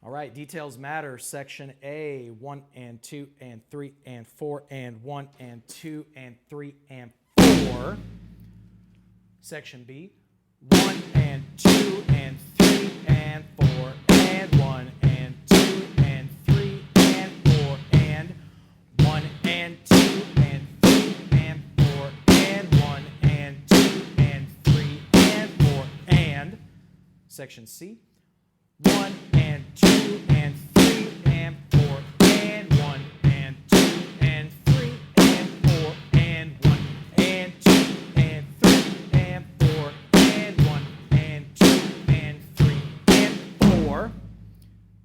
All right, details matter. Section A, 1 and 2 and 3 and 4 and 1 and 2 and 3 and 4. Section B, 1 and 2 and 3 and 4 and 1 and 2 and 3 and 4 and 1 and 2 and 3 and 4 and 1 and 2 and 3 and 4 and Section C, 1 and 2 and 3 and 4 and 1 and 2 and 3 and 4 and 1 and 2 and 3 and 4 and 1 and 2 and 3 and 4.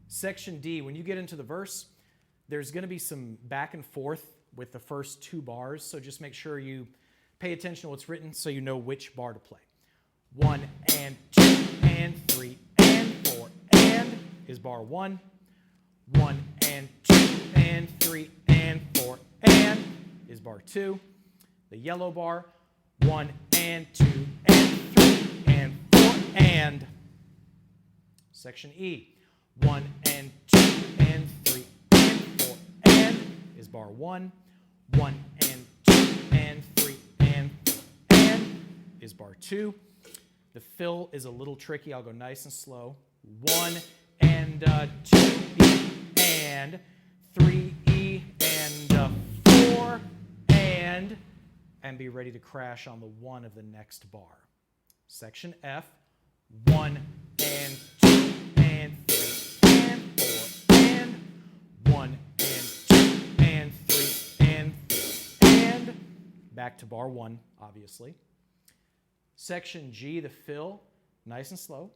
Section D, when you get into the verse, there's going to be some back and forth with the first two bars, so just make sure you pay attention to what's written so you know which bar to play. 1 and 2 and 3 and 4 and is bar 1. 1 and 2 and 3 and 4 and is bar 2. The yellow bar, 1 and 2 and 3 and 4 and. Section E, 1 and 2 and 3 and 4 and is bar 1. 1 and 2 and 3 and 4 and is bar 2. The fill is a little tricky. I'll go nice and slow. 1 and 2 E and 3 E and 4 and be ready to crash on the 1 of the next bar. Section F, 1 and 2 and 3 and 4 and 1 and 2 and 3 and 4 and back to bar 1, obviously. Section G, the fill, nice and slow.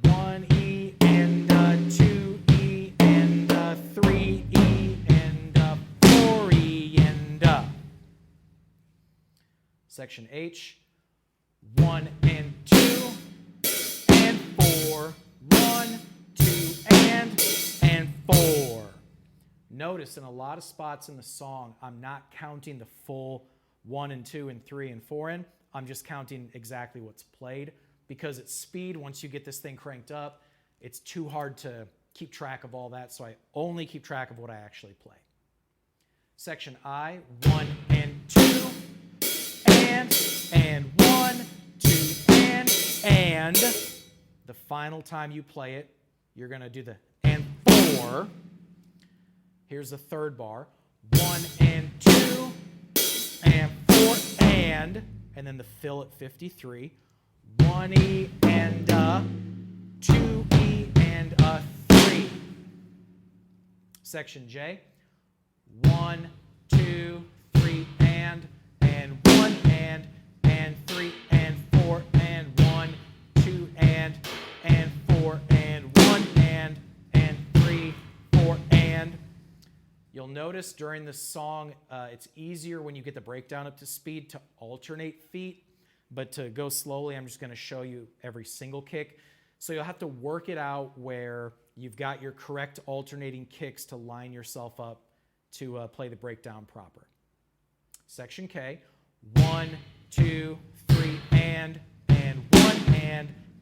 1 E and 2 E and 3 E and 4 E and Section H, 1 and 2 and 4, 1, 2 and 4. Notice in a lot of spots in the song, I'm not counting the full 1 and 2 and 3 and 4 in. I'm just counting exactly what's played because at speed, once you get this thing cranked up, it's too hard to keep track of all that, so I only keep track of what I actually play. Section I, 1 and 2 and 1, 2 and. The final time you play it, you're going to do the and 4. Here's the third bar, 1 and 2 and 4 and then the fill at 53, 1 E and 2 E and 3. Section J, 1, 2, 3 and 1 and 3 and 4 and 1, 2 and 4 and 1 and 3, 4 and. You'll notice during this song, it's easier when you get the breakdown up to speed to alternate feet, but to go slowly, I'm just going to show you every single kick. So you'll have to work it out where you've got your correct alternating kicks to line yourself up to play the breakdown proper. Section K, 1, 2, 3 and 1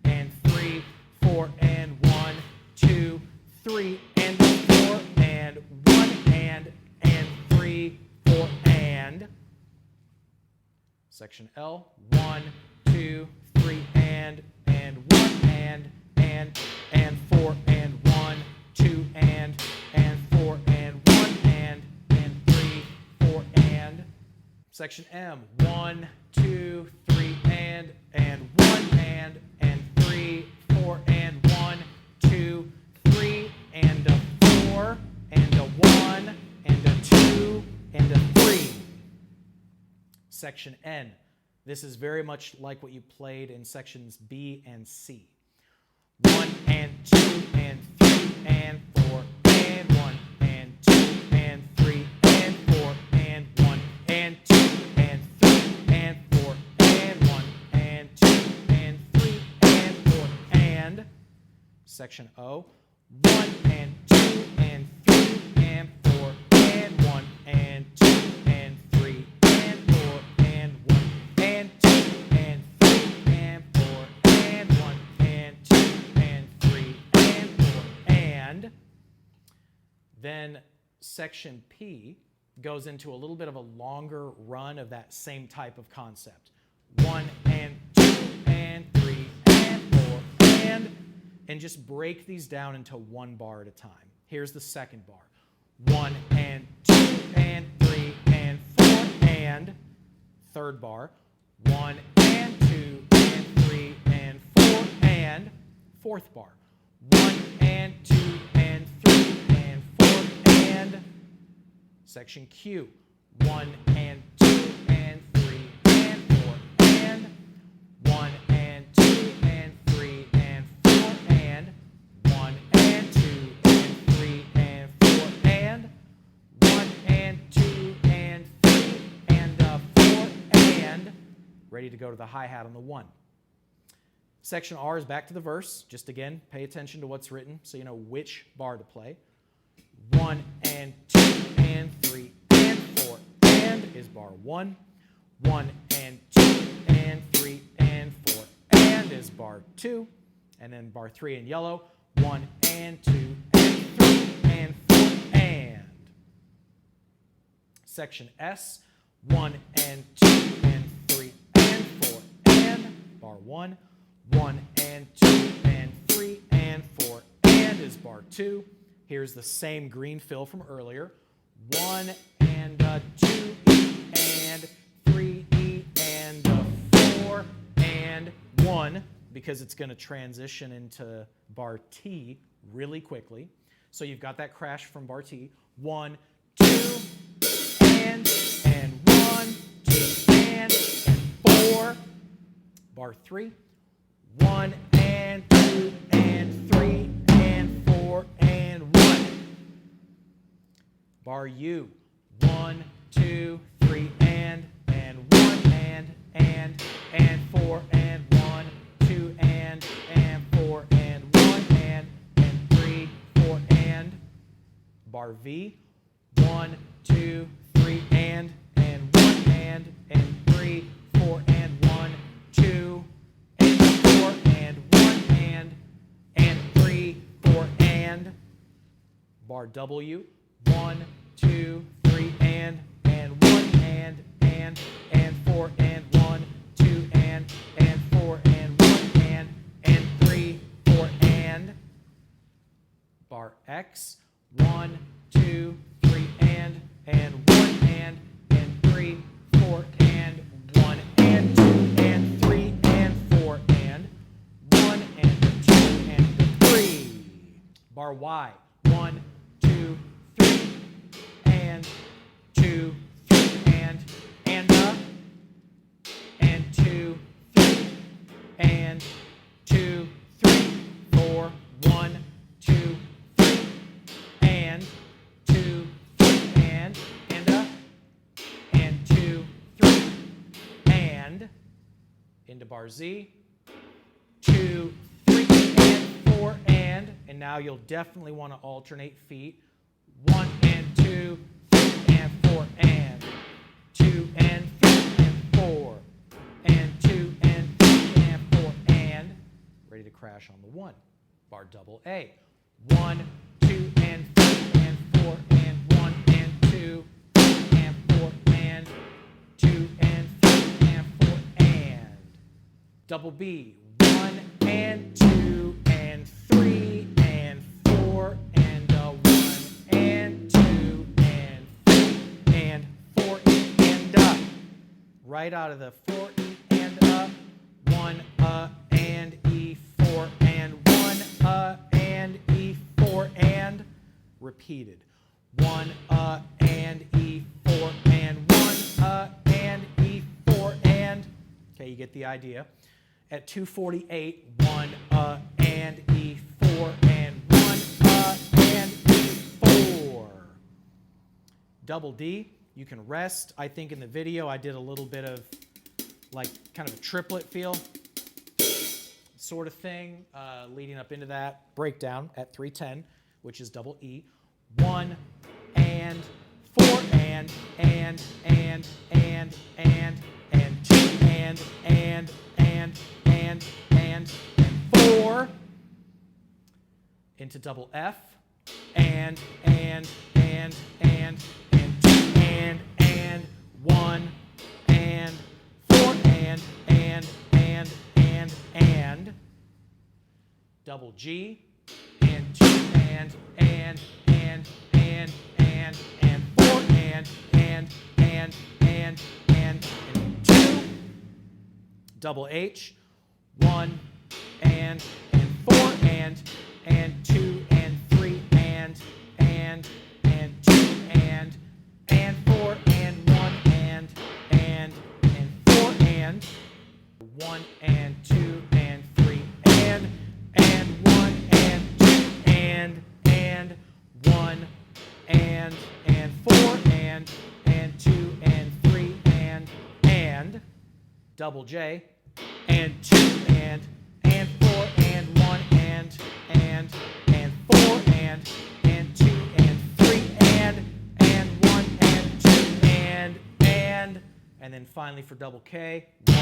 and 3, 4 and 1, 2, 3 and 4 and 1 and 3, 4 and. Section L, 1, 2, 3 and 1 and 4 and 1, 2 and 4 and 1 and 3, 4 and. Section M, 1, 2, 3 and 1 and 3, 4 and 1, 2, 3 and 4 and 1 and 2 and 3. Section N. This is very much like what you played in sections B and C. 1 and 2 and 3 and 4 and 1 and 2 and 3 and 4 and 1 and 2 and 3 and 4 and 1 and 2 and 3 and 4 and. Section O. 1 and 2 and 3 and 4 and 1 and 2 and 3 and 4 and 1 and 2 and 3 and 4 and 1 and 2 and 3 and 4 and. Then section P goes into a little bit of a longer run of that same type of concept. 1 and 2 and 3 and 4 and just break these down into one bar at a time. Here's the second bar. 1 and 2 and 3 and 4 and third bar. 1 and 2 and 3 and 4 and fourth bar. 1 and 2 and 3 and 4 and section Q. 1 and 2 and 3 and 4 and 1 and 2 and 3 and 4 and 1 and 2 and 3 and 4 and 1 and 2 and 3 and 4 and ready to go to the hi-hat on the 1. Section R is back to the verse. Just again, pay attention to what's written so you know which bar to play. 1 and 2 and 3 and 4 and is bar 1. 1 and 2 and 3 and 4 and is bar 2. And then bar 3 in yellow. 1 and 2 and 3 and 4 and. Section S. 1 and 2 and 3 and 4 and bar 1. 1 and 2 and 3 and 4 and is bar 2. Here's the same green fill from earlier. 1 and 2 E and 3 E and 4 and 1 because it's going to transition into bar T really quickly. So you've got that crash from bar T. 1, 2 and 1, 2 and 4. Bar 3. 1 and 2 and 3 and 4 and 1. Bar U. 1, 2, 3 and 1 and 4 and 1, 2 and 4 and 1 and 3, 4 and. Bar V. 1, 2, 3 and 1 and 3, 4 and 1, 2 and 4 and 1 and 3, 4 and. Bar W. 1, 2, 3 and 1 and 4 and 1, 2 and 4 and 1 and 3, 4 and. Bar X. 1, 2, 3 and 1 and 3, 4 and 1 and 2 and 3 and 4 and 1 and 2 and 3. Bar Y. 1, 2, 3 and 2, 3 and 2, 3 and 2, 3, 4, 1, 2, 3 and 2, 3 and 2, 3 and into bar Z. 2, 3 and 4 and now you'll definitely want to alternate feet. 1 and 2, 3 and 4 and 2 and 3 and 4 and 2 and 3 and 4 and ready to crash on the 1. Bar double A. 1, 2 and 3 and 4 and 1 and 2 and 4 and 2 and 3 and 4 and. Double B. 1 and 2 and 3 and 4 and 1 and 2 and 3 and 4 and right out of the 4 E and 1 and E4 and 1 and E4 and repeated. 1 and E4 and 1 and E4 and. Okay, you get the idea. At 248, 1 and E4 and 1 and E4. Double D, you can rest. I think in the video I did a little bit of like kind of a triplet feel sort of thing leading up into that breakdown at 310, which is double E. 1 and 4 and 2 and 4 into double F and and two, and one, and four, and double G, and two, and four, and two, double H, one, and four, and two, and three, and two, and four, and one, and four, and one, and two, and three, and one, and two, and one, and four, and two, and three, and double J, and two, and four, and one, and four, and two, and three, and one, and two, and then finally for double K, 1,